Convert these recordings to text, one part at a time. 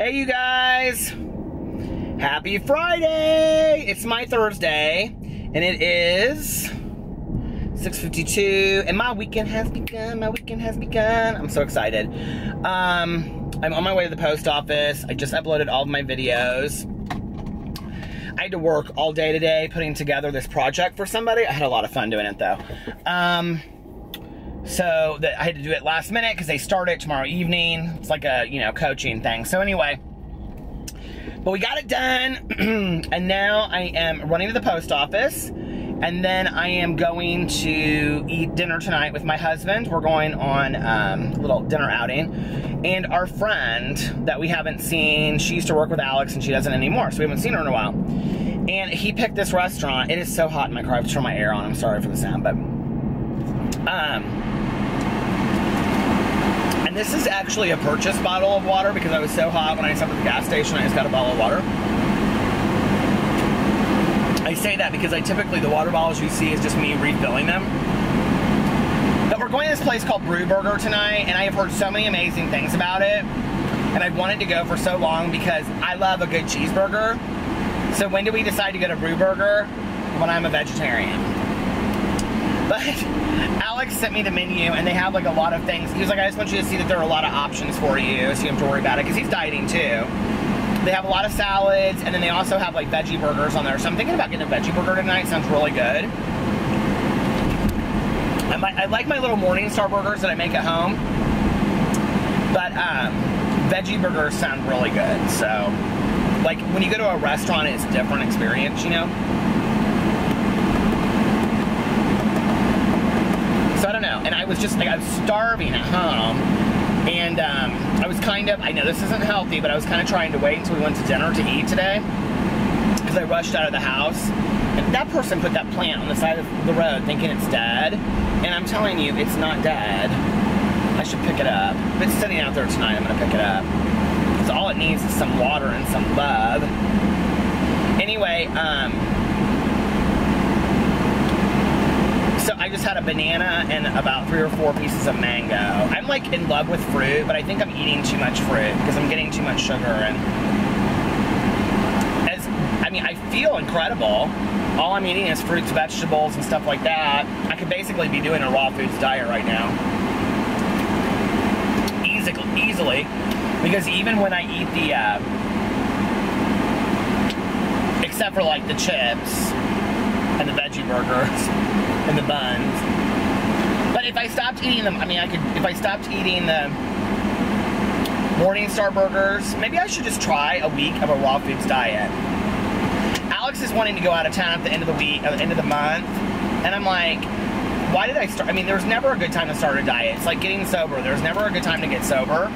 Hey you guys, happy Friday. It's my Thursday and it is 6:52 and my weekend has begun. I'm so excited. I'm on my way to the post office. I just uploaded all of my videos. I had to work all day today putting together this project for somebody. I had a lot of fun doing it though. So I had to do it last minute because they start it tomorrow evening. It's like a, coaching thing. So anyway, but we got it done. And now I am running to the post office. And then I am going to eat dinner tonight with my husband. We're going on a little dinner outing. And our friend that we haven't seen, she used to work with Alex and she doesn't anymore. So we haven't seen her in a while. And he picked this restaurant. It is so hot in my car. I have to turn my air on. I'm sorry for the sound, but and this is actually a purchase bottle of water because I was so hot when I stopped at the gas station. I just got a bottle of water. I say that because the water bottles you see is just me refilling them. But we're going to this place called Brew Burger tonight, and I have heard so many amazing things about it. And I've wanted to go for so long because I love a good cheeseburger. So when did we decide to go to Brew Burger? When I'm a vegetarian. But Alex sent me the menu, and they have like a lot of things. He was like, I just want you to see that there are a lot of options for you, so you don't have to worry about it, because he's dieting too. They have a lot of salads, and then they also have like veggie burgers on there. So I'm thinking about getting a veggie burger tonight. Sounds really good. I like my little Morningstar burgers that I make at home, but veggie burgers sound really good. So, like when you go to a restaurant, it's a different experience, So I don't know, and I was just like, I was starving at home, and I was I know this isn't healthy, but I was kind of trying to wait until we went to dinner to eat today, because I rushed out of the house, and that person put that plant on the side of the road thinking it's dead, and I'm telling you, it's not dead. I should pick it up. If it's sitting out there tonight, I'm going to pick it up, because all it needs is some water and some love. Anyway, so I just had a banana and about 3 or 4 pieces of mango. I'm like in love with fruit, but I think I'm eating too much fruit because I'm getting too much sugar. And I feel incredible. All I'm eating is fruits, vegetables, and stuff like that. I could basically be doing a raw foods diet right now. Easily. Because even when I eat the, except for like the chips and the veggie burgers and the buns. But if I stopped eating them, if I stopped eating the Morningstar burgers, maybe I should just try a week of a raw foods diet. Alex is wanting to go out of town at the end of the week, at the end of the month, and I'm like, why did I start? There's never a good time to start a diet. It's like getting sober. There's never a good time to get sober.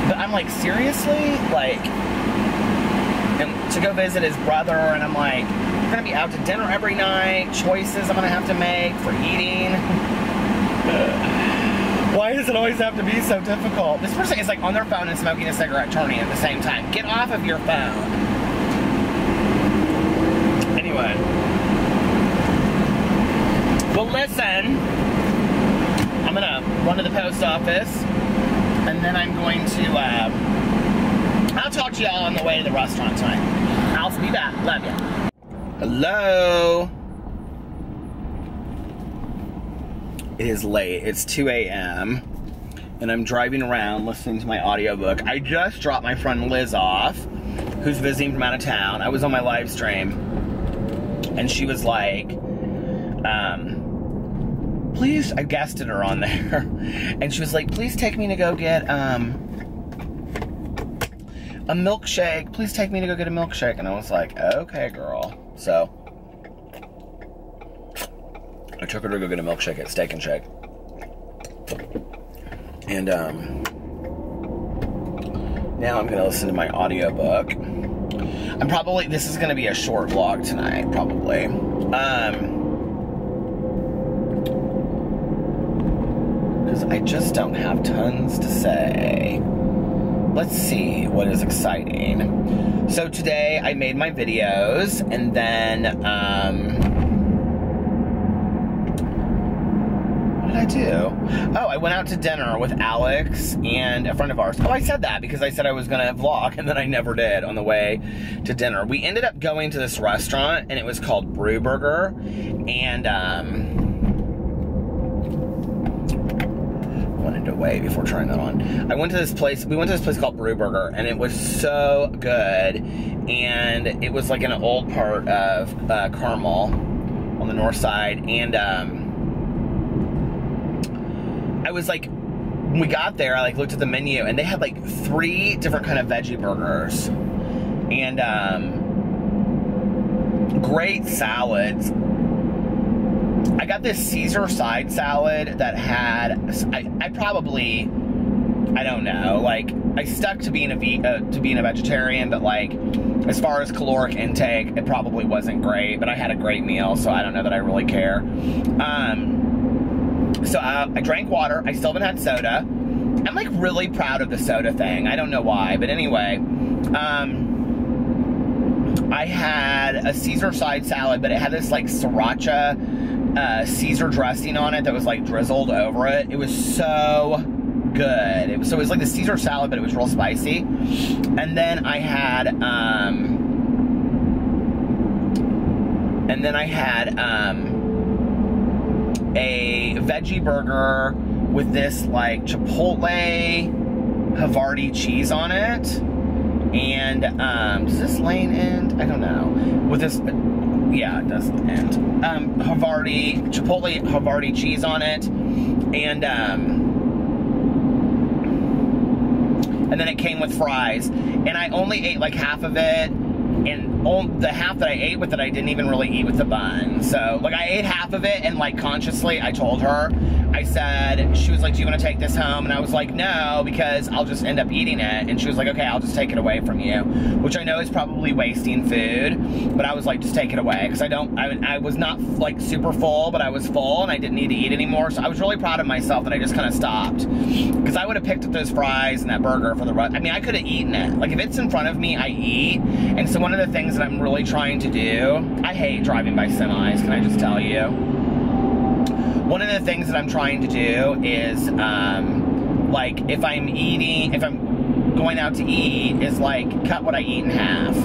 But I'm like, seriously? Like, and to go visit his brother, and I'm like, we're gonna be out to dinner every night, choices I'm gonna have to make for eating. Why does it always have to be so difficult? This person is like on their phone and smoking a cigarette, turning at the same time. Get off of your phone. Anyway. Well, listen, I'm gonna run to the post office, and then I'm going to, I'll talk to y'all on the way to the restaurant tonight. I'll be back. Love ya. Hello. It is late. It's 2 a.m. and I'm driving around listening to my audiobook. I just dropped my friend Liz off, who's visiting from out of town. I was on my live stream, and she was like, please, I guested her on there, and she was like, please take me to go get, a milkshake. Please take me to go get a milkshake. And I was like, okay, girl. So I took her to go get a milkshake at Steak and Shake. And now I'm gonna listen to my audiobook. This is gonna be a short vlog tonight, probably. Because I just don't have tons to say. Let's see what is exciting. So today I made my videos, and then, what did I do? Oh, I went out to dinner with Alex and a friend of ours. Oh, I said that because I said I was going to vlog, and then I never did on the way to dinner. We ended up going to this restaurant, and it was called Brew Burger, and wanted to wait before trying that on. We went to this place called Brew Burger, and it was so good, and it was like in an old part of Carmel on the north side, and I was like, when we got there, I like looked at the menu, and they had like 3 different kind of veggie burgers, and great salads. I got this Caesar side salad that had, I probably, I don't know, like, I stuck to being a vegetarian, but like, as far as caloric intake, it probably wasn't great, but I had a great meal, so I don't know that I really care. So I drank water. I still haven't had soda. I'm like really proud of the soda thing. I don't know why, but anyway, I had a Caesar side salad, but it had this like sriracha Caesar dressing on it that was like drizzled over it. It was so good. It was like the Caesar salad, but it was real spicy. And then I had a veggie burger with this like Chipotle Havarti cheese on it. And does this lane end? I don't know. With this, yeah, it does end. Chipotle Havarti cheese on it, and then it came with fries, and I only ate like half of it, and the half that I ate with it, I didn't even really eat with the bun. So, like, I ate half of it, and, like, consciously, I told her, I said, she was like, do you want to take this home? And I was like, no, because I'll just end up eating it. And she was like, okay, I'll just take it away from you, which I know is probably wasting food, but I was like, just take it away, because I was not, like, super full, but I was full, and I didn't need to eat anymore. So I was really proud of myself that I just kind of stopped, because I would have picked up those fries and that burger for the rest. I mean, I could have eaten it. Like, if it's in front of me, I eat. And so one of the things that I'm really trying to do, I hate driving by semis, can I just tell you? One of the things that I'm trying to do is, like, if I'm going out to eat, is, like, cut what I eat in half.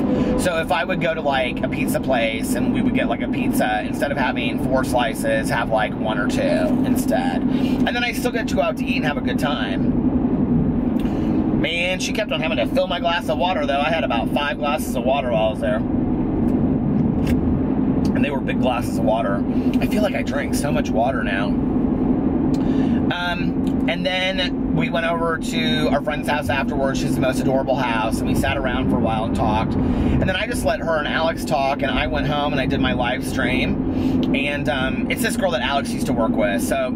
So if I would go to, like, a pizza place and we would get, like, a pizza, instead of having 4 slices, have, like, 1 or 2 instead. And then I still get to go out to eat and have a good time. Man, she kept on having to fill my glass of water, though. I had about 5 glasses of water while I was there. And they were big glasses of water. I feel like I drink so much water now. And then we went over to our friend's house afterwards. She's the most adorable house. And we sat around for a while and talked. And then I just let her and Alex talk. And I went home and I did my live stream. And it's this girl that Alex used to work with. So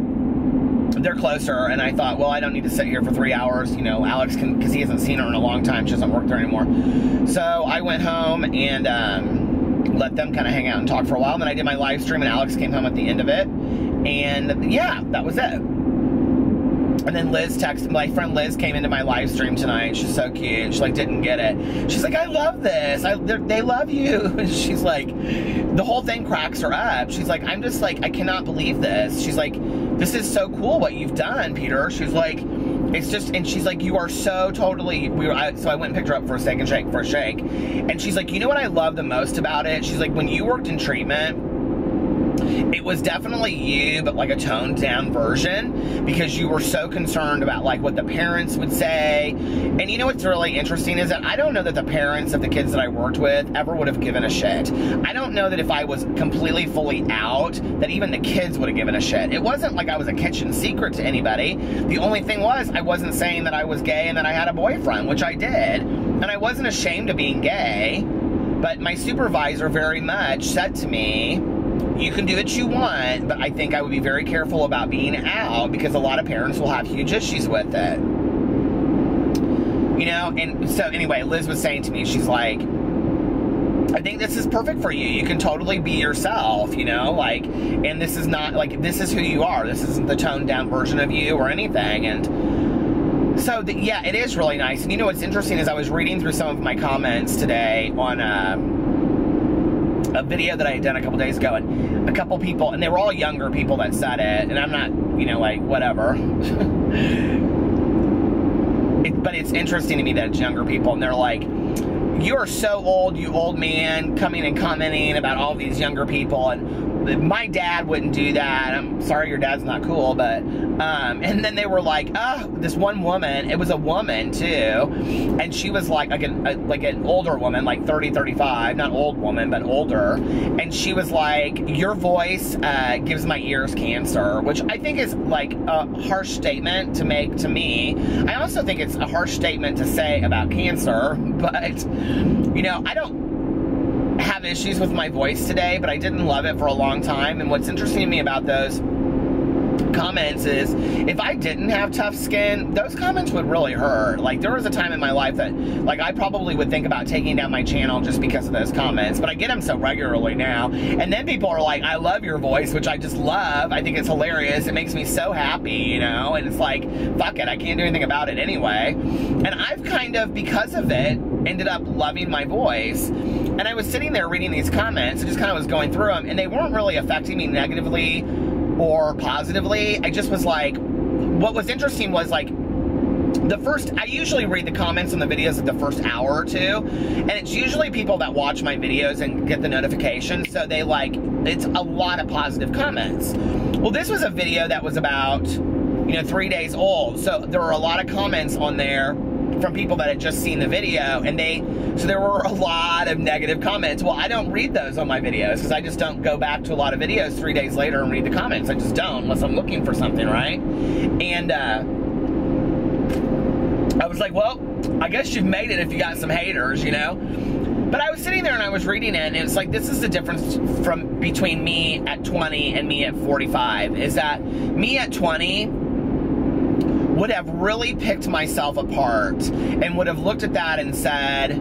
they're closer, and I thought, well, I don't need to sit here for 3 hours, you know, Alex can, because he hasn't seen her in a long time, she doesn't work there anymore. So I went home and let them kind of hang out and talk for a while, and then I did my live stream, and Alex came home at the end of it, and yeah, that was it. And then Liz texted, my friend Liz came into my live stream tonight. She's so cute. She, like, didn't get it. She's like, I love this. They love you. And she's like, the whole thing cracks her up. She's like, I'm just like, I cannot believe this. She's like, this is so cool what you've done, Peter. She's like, it's just, and she's like, you are so totally, so I went and picked her up for a shake. And she's like, you know what I love the most about it? She's like, when you worked in treatment, it was definitely you, but like a toned down version, because you were so concerned about like what the parents would say. And you know what's really interesting is that I don't know that the parents of the kids that I worked with ever would have given a shit. I don't know that if I was completely fully out, that even the kids would have given a shit. It wasn't like I was a kitchen secret to anybody. The only thing was, I wasn't saying that I was gay and that I had a boyfriend, which I did. And I wasn't ashamed of being gay, but my supervisor very much said to me, you can do what you want, but I think I would be very careful about being out, because a lot of parents will have huge issues with it. You know, and so anyway, Liz was saying to me, she's like, I think this is perfect for you. You can totally be yourself, you know, like, and this is not, like, this is who you are. This isn't the toned down version of you or anything. And so, yeah, it is really nice. And you know what's interesting is I was reading through some of my comments today on, a video that I had done a couple days ago, and a couple people, and they were all younger people that said it, and I'm not, you know, like, whatever. But it's interesting to me that it's younger people, and they're like, you are so old, you old man, coming and commenting about all these younger people, and my dad wouldn't do that. I'm sorry your dad's not cool, but, and then they were like, oh, this one woman, it was a woman too, and she was like an older woman, like 30, 35, not old woman, but older, and she was like, your voice gives my ears cancer, which I think is like a harsh statement to make to me. I also think it's a harsh statement to say about cancer, but, you know, I don't have issues with my voice today, but I didn't love it for a long time. And what's interesting to me about those comments is, if I didn't have tough skin, those comments would really hurt. Like, there was a time in my life that, like, I probably would think about taking down my channel just because of those comments, but I get them so regularly now. And then people are like, I love your voice, which I just love. I think it's hilarious. It makes me so happy, you know, and it's like, fuck it, I can't do anything about it anyway. And I've kind of, because of it, ended up loving my voice. And I was sitting there reading these comments and just kind of was going through them, and they weren't really affecting me negatively or positively. I just was like, what was interesting was, like, I usually read the comments on the videos the first hour or two, and it's usually people that watch my videos and get the notifications, so they like, it's a lot of positive comments. Well, this was a video that was about, you know, 3 days old, so there were a lot of comments on there from people that had just seen the video, and so there were a lot of negative comments. Well, I don't read those on my videos, because I just don't go back to a lot of videos 3 days later and read the comments. I just don't, unless I'm looking for something, right? And I was like, well, I guess you've made it if you got some haters, you know? But I was sitting there and I was reading it, and it's like, this is the difference between me at 20 and me at 45, is that me at 20 would have really picked myself apart and would have looked at that and said,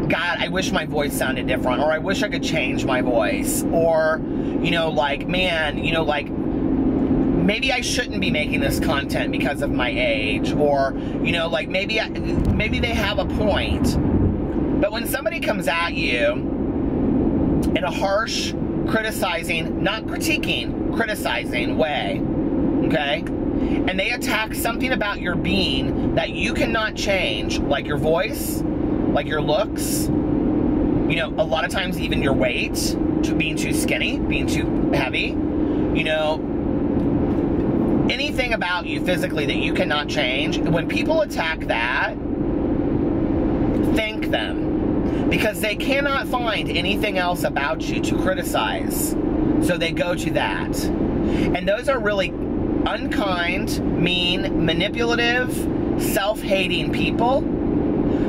God, I wish my voice sounded different, or I wish I could change my voice, or, you know, like, man, you know, like, maybe I shouldn't be making this content because of my age, or, you know, like, maybe they have a point. But when somebody comes at you in a harsh, criticizing, not critiquing, criticizing way, okay, and they attack something about your being that you cannot change, like your voice, like your looks, you know, a lot of times even your weight, being too skinny, being too heavy, you know, anything about you physically that you cannot change. When people attack that, thank them, because they cannot find anything else about you to criticize, so they go to that. And those are really unkind, mean, manipulative, self-hating people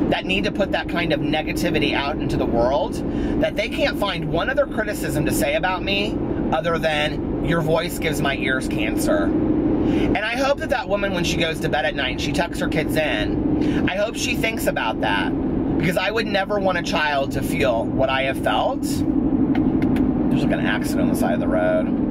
that need to put that kind of negativity out into the world, that they can't find one other criticism to say about me other than, your voice gives my ears cancer. And I hope that that woman, when she goes to bed at night and she tucks her kids in, I hope she thinks about that, because I would never want a child to feel what I have felt. There's like an accident on the side of the road.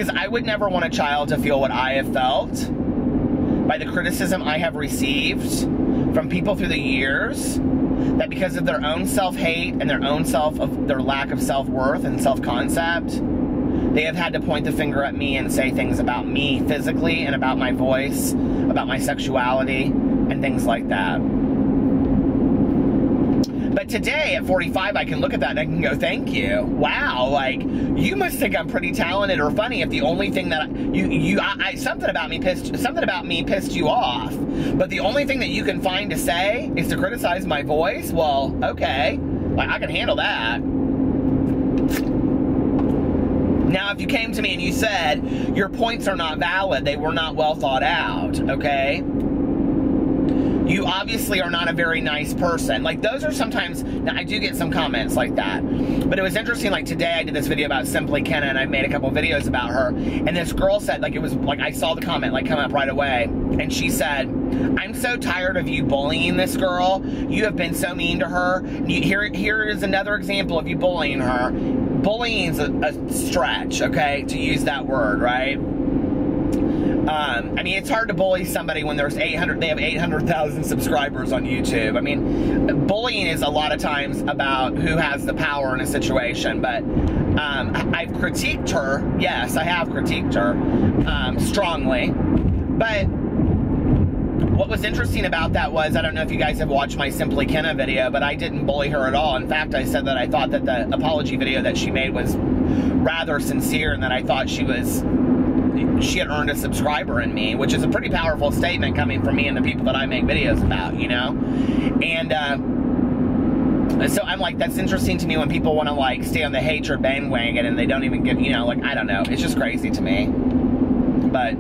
I would never want a child to feel what I have felt by the criticism I have received from people through the years, that because of their own self-hate and their lack of self-worth and self-concept, they have had to point the finger at me and say things about me physically and about my voice, about my sexuality, and things like that. But today, at 45, I can look at that and I can go, thank you. Wow, like, you must think I'm pretty talented or funny if the only thing that something about me pissed you off. But the only thing that you can find to say is to criticize my voice? Well, okay, like, I can handle that. Now, if you came to me and you said, your points are not valid, they were not well thought out, okay? You obviously are not a very nice person. Like, those are sometimes, now I do get some comments like that. But it was interesting, like today I did this video about Simply Kenna, and I made a couple videos about her. And this girl said, like, it was, like, I saw the comment, like, come up right away. And she said, I'm so tired of you bullying this girl. You have been so mean to her. Here is another example of you bullying her. bullying's a stretch, okay, to use that word, right? I mean, it's hard to bully somebody when there's they have 800,000 subscribers on YouTube. I mean, bullying is a lot of times about who has the power in a situation, but I've critiqued her. Yes, I have critiqued her strongly. But what was interesting about that was, I don't know if you guys have watched my Simply Kenna video, but I didn't bully her at all. In fact, I said that I thought that the apology video that she made was rather sincere, and that I thought she had earned a subscriber in me, which is a pretty powerful statement coming from me and the people that I make videos about, you know? And so I'm like, that's interesting to me when people want to, like, stay on the hatred bandwagon and they don't even give, you know, like, I don't know. It's just crazy to me. But,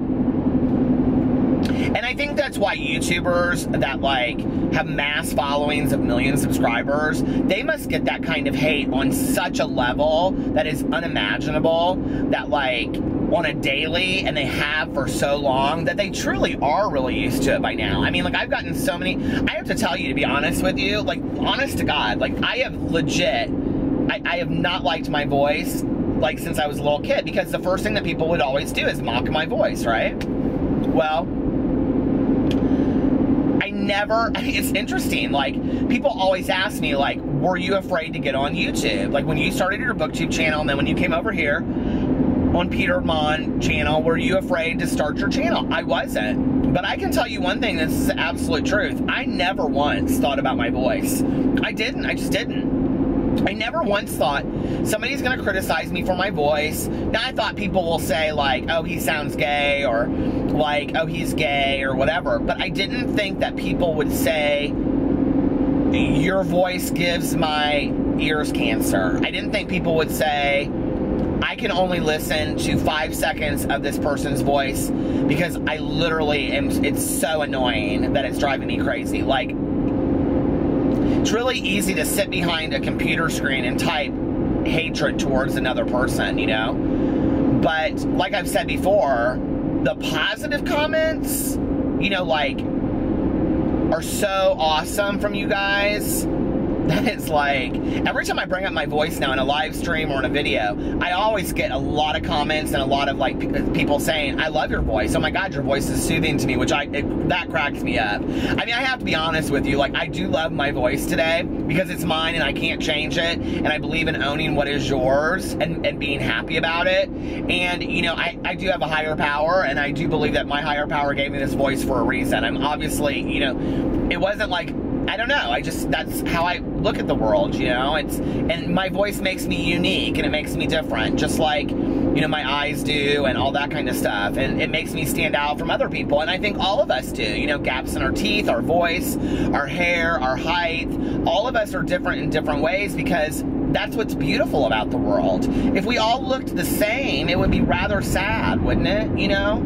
and I think that's why YouTubers that, like, have mass followings of million subscribers, they must get that kind of hate on such a level that is unimaginable, that, like, on a daily, and they have for so long, that they truly are really used to it by now. I mean, like, I've gotten so many, I have to tell you, to be honest with you, like, honest to God, like, I have legit, I have not liked my voice, like, since I was a little kid, because the first thing that people would always do is mock my voice, right? Well, it's interesting, like, people always ask me, like, were you afraid to get on YouTube? Like, when you started your BookTube channel, and then when you came over here on Peter Monn channel, were you afraid to start your channel? I wasn't. But I can tell you one thing, this is the absolute truth. I never once thought about my voice. I just didn't. I never once thought somebody's gonna criticize me for my voice. Now, I thought people will say, like, oh, he sounds gay, or like, oh, he's gay, or whatever. But I didn't think that people would say, your voice gives my ears cancer. I didn't think people would say, I can only listen to 5 seconds of this person's voice because I literally am, it's so annoying that it's driving me crazy. Like, it's really easy to sit behind a computer screen and type hatred towards another person, you know? But, like I've said before, the positive comments, you know, like, are so awesome from you guys that it's like, every time I bring up my voice now in a live stream or in a video, I always get a lot of comments and a lot of, like, people saying, I love your voice. Oh my God, your voice is soothing to me, which that cracks me up. I mean, I have to be honest with you, like, I do love my voice today because it's mine and I can't change it, and I believe in owning what is yours and being happy about it. And, you know, I do have a higher power, and I do believe that my higher power gave me this voice for a reason. I'm obviously, you know, it wasn't like, I don't know, that's how I look at the world, you know? And my voice makes me unique, and it makes me different, just like, you know, my eyes do, and all that kind of stuff. And it makes me stand out from other people, and I think all of us do. You know, gaps in our teeth, our voice, our hair, our height, all of us are different in different ways, because that's what's beautiful about the world. If we all looked the same, it would be rather sad, wouldn't it, you know?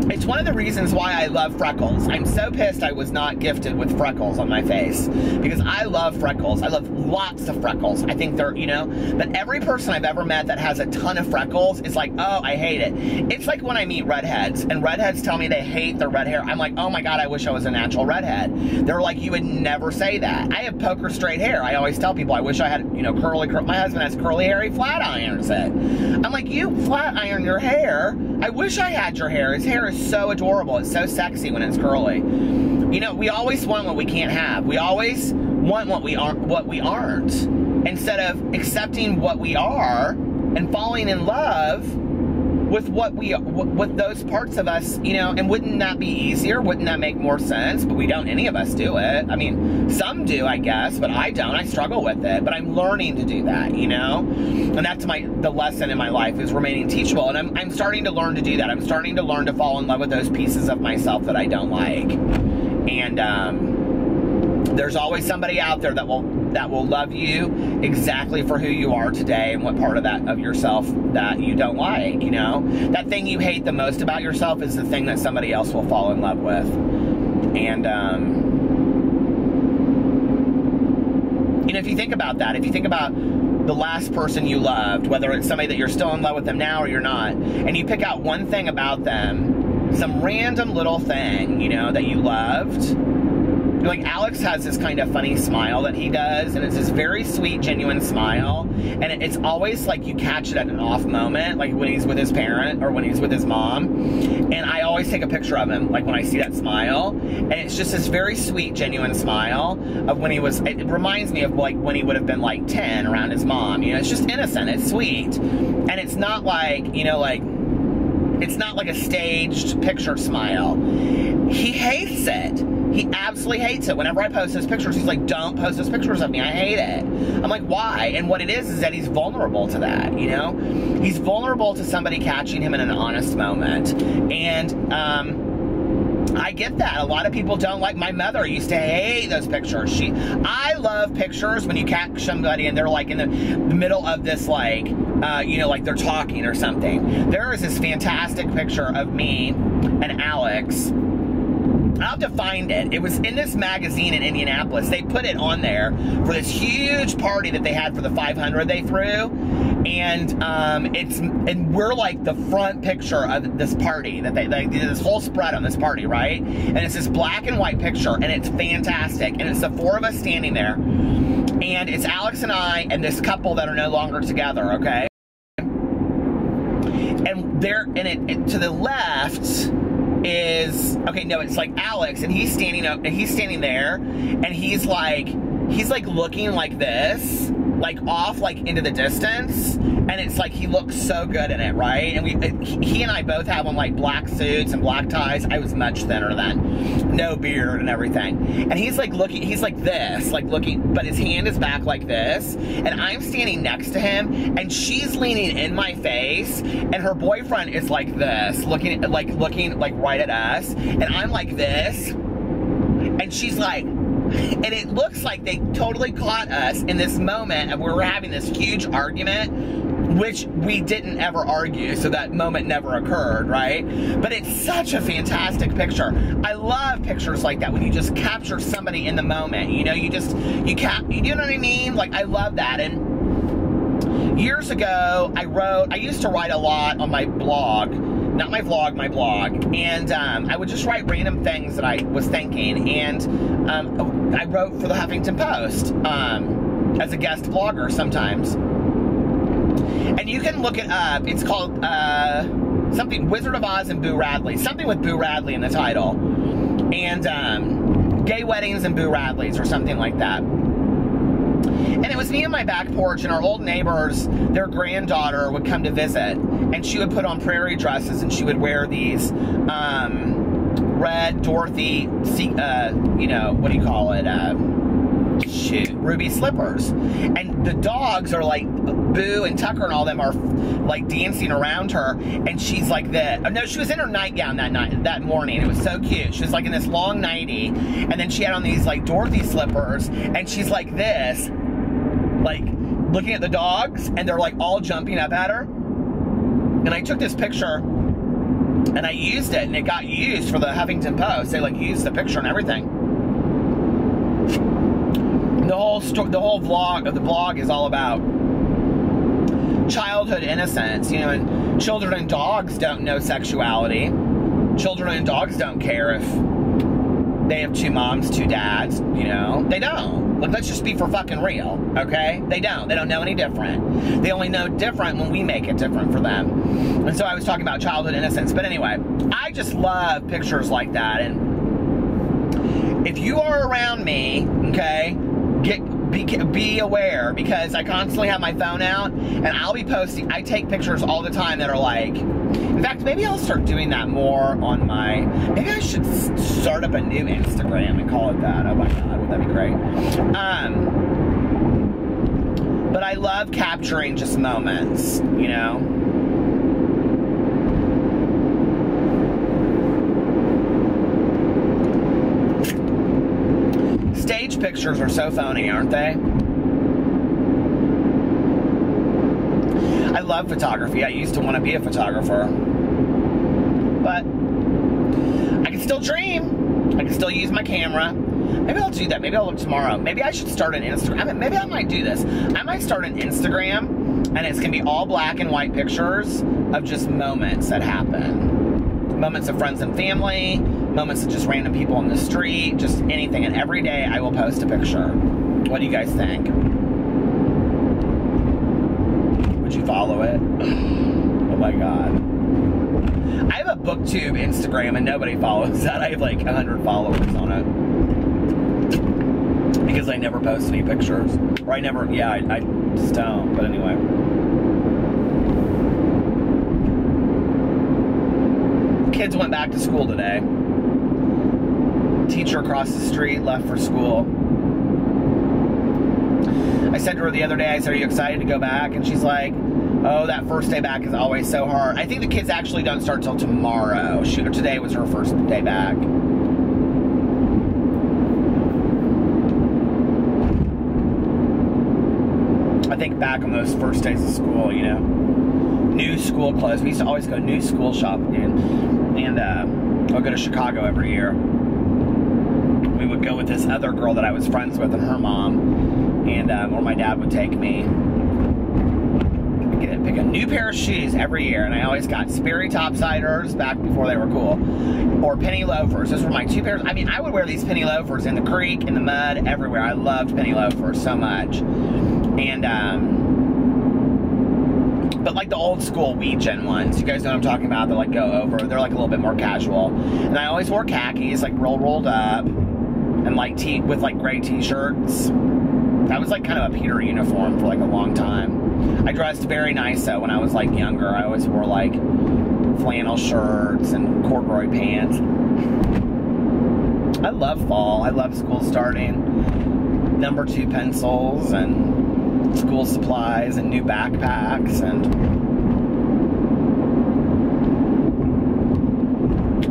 It's one of the reasons why I love freckles. I'm so pissed I was not gifted with freckles on my face, because I love freckles. I love lots of freckles. I think they're, you know, but every person I've ever met that has a ton of freckles is like, oh, I hate it. It's like when I meet redheads, and redheads tell me they hate their red hair. I'm like, oh my God, I wish I was a natural redhead. They're like, you would never say that. I have poker straight hair. I always tell people I wish I had, you know, my husband has curly hair, he flat irons it. I'm like, you flat iron your hair? I wish I had your hair. His hair is so adorable. It's so sexy when it's curly. You know, we always want what we can't have. We always want what we aren't, instead of accepting what we are and falling in love with with those parts of us, you know. And wouldn't that be easier? Wouldn't that make more sense? But we don't, any of us do it. I mean, some do, I guess, but I don't. I struggle with it, but I'm learning to do that, you know. And that's the lesson in my life, is remaining teachable. And I'm starting to learn to do that. I'm starting to learn to fall in love with those pieces of myself that I don't like. And there's always somebody out there that will love you exactly for who you are today, and what part of yourself that you don't like, you know? That thing you hate the most about yourself is the thing that somebody else will fall in love with. And, you know, if you think about that, if you think about the last person you loved, whether it's somebody that you're still in love with them now or you're not, and you pick out one thing about them, some random little thing, you know, that you loved, like Alex has this kind of funny smile that he does, and it's this very sweet, genuine smile, and it's always like you catch it at an off moment, like when he's with his parent or when he's with his mom, and I always take a picture of him, like when I see that smile, and it's just this very sweet, genuine smile of when he was, it reminds me of like when he would have been like 10 around his mom, you know, it's just innocent, it's sweet, and it's not like, you know, like, it's not like a staged picture smile. He hates it. He absolutely hates it. Whenever I post his pictures, he's like, don't post those pictures of me. I hate it. I'm like, why? And what it is that he's vulnerable to that, you know? He's vulnerable to somebody catching him in an honest moment. And, I get that. A lot of people don't like. My mother used to hate those pictures. I love pictures when you catch somebody and they're like in the middle of this, like, you know, like they're talking or something. There is this fantastic picture of me and Alex. I'll have to find it. It was in this magazine in Indianapolis. They put it on there for this huge party that they had for the 500 they threw. And we're like the front picture of this party that they did this whole spread on this party, right? And it's this black and white picture, and it's fantastic. And it's the four of us standing there, and it's Alex and I and this couple that are no longer together, okay? And there, and it to the left is, okay, no, it's like Alex, and he's standing up, and he's standing there, and he's like looking like this, like off, like into the distance, and it's like he looks so good in it, right? And he and I both have on like black suits and black ties. I was much thinner then, no beard and everything. And he's like looking, he's like this, like looking, but his hand is back like this, and I'm standing next to him, and she's leaning in my face, and her boyfriend is like this, looking like right at us, and I'm like this, and she's like, and it looks like they totally caught us in this moment of where we're having this huge argument, which we didn't ever argue, so that moment never occurred, right? But it's such a fantastic picture. I love pictures like that when you just capture somebody in the moment, you know, you know what I mean? Like, I love that. And years ago, I used to write a lot on my blog, not my vlog, my blog, and I would just write random things that I was thinking, and I wrote for the Huffington Post as a guest blogger sometimes, and you can look it up. It's called something, Wizard of Oz and Boo Radley, something with Boo Radley in the title, and Gay Weddings and Boo Radleys or something like that. And it was me on my back porch, and our old neighbors, their granddaughter would come to visit, and she would put on prairie dresses, and she would wear these red Dorothy, you know, what do you call it, ruby slippers. And the dogs are like, Boo and Tucker and all them are like dancing around her, and she's like this. Oh, no, she was in her nightgown that morning. It was so cute. She was like in this long nightie, and then she had on these like Dorothy slippers, and she's like this, like looking at the dogs, and they're like all jumping up at her. And I took this picture and I used it, and it got used for the Huffington Post. They like used the picture and everything. The whole vlog of the blog is all about childhood innocence, you know, and children and dogs don't know sexuality. Children and dogs don't care if they have two moms, two dads, you know. They don't. Like, let's just be for fucking real, okay? They don't. They don't know any different. They only know different when we make it different for them. And so I was talking about childhood innocence. But anyway, I just love pictures like that. And if you are around me, okay, be aware, because I constantly have my phone out, and I'll be posting. I take pictures all the time that are like, in fact, maybe I'll start doing that more on my, maybe I should start up a new Instagram and call it that. Oh my God, would that be great? But I love capturing just moments, you know? Stage pictures are so phony, aren't they? I love photography. I used to want to be a photographer. But I can still dream. I can still use my camera. Maybe I'll do that. Maybe I'll look tomorrow. Maybe I should start an Instagram. Maybe I might do this. I might start an Instagram, and it's going to be all black and white pictures of just moments that happen. Moments of friends and family, moments of just random people on the street, just anything. And every day I will post a picture. What do you guys think? Would you follow it? Oh my God. I have a booktube Instagram and nobody follows that. I have like 100 followers on it. Because I never post any pictures. Or I never, yeah, I just don't. But anyway. Kids went back to school today. Teacher across the street left for school. I said to her the other day, I said, are you excited to go back? And she's like, oh, that first day back is always so hard. I think the kids actually don't start till tomorrow. Today was her first day back. I think back on those first days of school, you know. New school clothes. We used to always go new school shopping. And I'll go to Chicago every year. We would go with this other girl that I was friends with and her mom. And, or my dad would take me. Pick a new pair of shoes every year. And I always got Sperry Topsiders back before they were cool. Or penny loafers. Those were my two pairs. I mean, I would wear these penny loafers in the creek, in the mud, everywhere. I loved penny loafers so much. And, but like the old school Wheat Gen ones, you guys know what I'm talking about, they're like go over, they're like a little bit more casual. And I always wore khakis, like rolled up, and like with like gray t-shirts. That was like kind of a Peter uniform for like a long time. I dressed very nice though when I was like younger. I always wore like flannel shirts and corduroy pants. I love fall, I love school starting. #2 pencils and school supplies and new backpacks and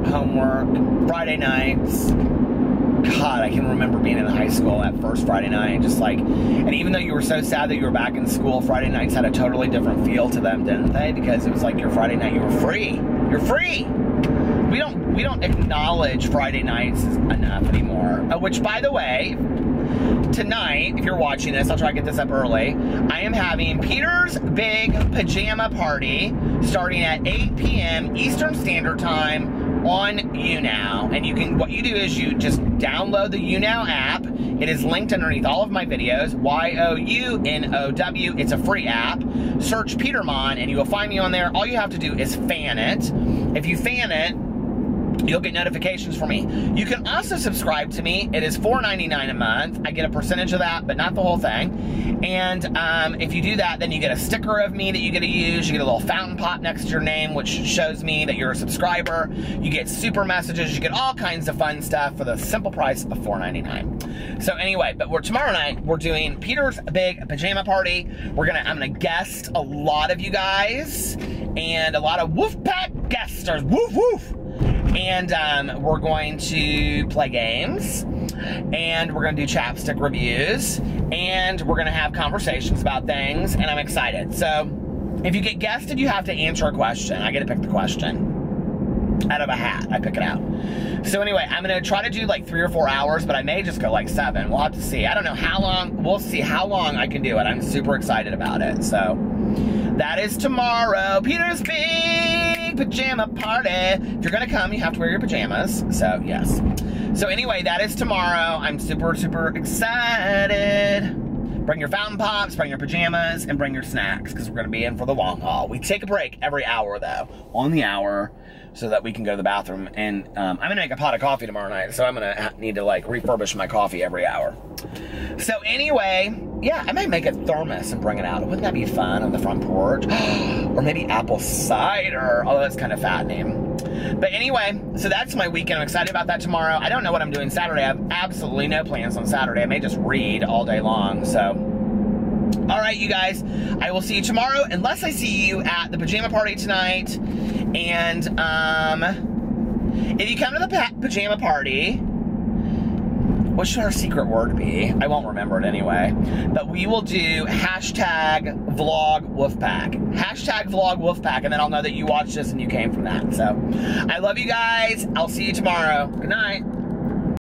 homework, Friday nights. God, I can remember being in high school that first Friday night, just like, and even though you were so sad that you were back in school, Friday nights had a totally different feel to them, didn't they? Because it was like your Friday night, you were free. You're free. We don't acknowledge Friday nights enough anymore. Which, by the way, tonight, if you're watching this, I'll try to get this up early. I am having Peter's big pajama party starting at 8 p.m. Eastern Standard Time on YouNow. And you can, what you do is you just download the YouNow app. It is linked underneath all of my videos. YOUNOW. It's a free app. Search Peter Monn and you will find me on there. All you have to do is fan it. If you fan it, you'll get notifications from me. You can also subscribe to me. It is $4.99 a month. I get a percentage of that, but not the whole thing. And if you do that, then you get a sticker of me that you get to use. You get a little fountain pot next to your name, which shows me that you're a subscriber. You get super messages. You get all kinds of fun stuff for the simple price of $4.99. So anyway, but tomorrow night, we're doing Peter's big pajama party. I'm gonna guest a lot of you guys and a lot of Wolfpack guesters. Woof woof. And we're going to play games, and we're going to do chapstick reviews, and we're going to have conversations about things, and I'm excited. So, if you get guested, you have to answer a question. I get to pick the question out of a hat. I pick it out. So anyway, I'm going to try to do like 3 or 4 hours, but I may just go like 7. We'll have to see. I don't know how long. We'll see how long I can do it. I'm super excited about it. So, that is tomorrow. Peter's big pajama party. If you're gonna come, you have to wear your pajamas. So, yes. So anyway, that is tomorrow. I'm super, super excited. Bring your fountain pops, bring your pajamas, and bring your snacks, because we're gonna be in for the long haul. We take a break every hour, though. On the hour, so that we can go to the bathroom. And I'm gonna make a pot of coffee tomorrow night, so I'm gonna need to like refurbish my coffee every hour. So anyway, yeah, I might make a thermos and bring it out. Wouldn't that be fun on the front porch? Or maybe apple cider, although that's kind of fattening. But anyway, so that's my weekend. I'm excited about that tomorrow. I don't know what I'm doing Saturday. I have absolutely no plans on Saturday. I may just read all day long, so. All right, you guys, I will see you tomorrow, unless I see you at the pajama party tonight. And if you come to the pajama party, what should our secret word be? I won't remember it anyway. But we will do #VlogWolfpack. #VlogWolfpack, and then I'll know that you watched this and you came from that. So, I love you guys. I'll see you tomorrow. Good night.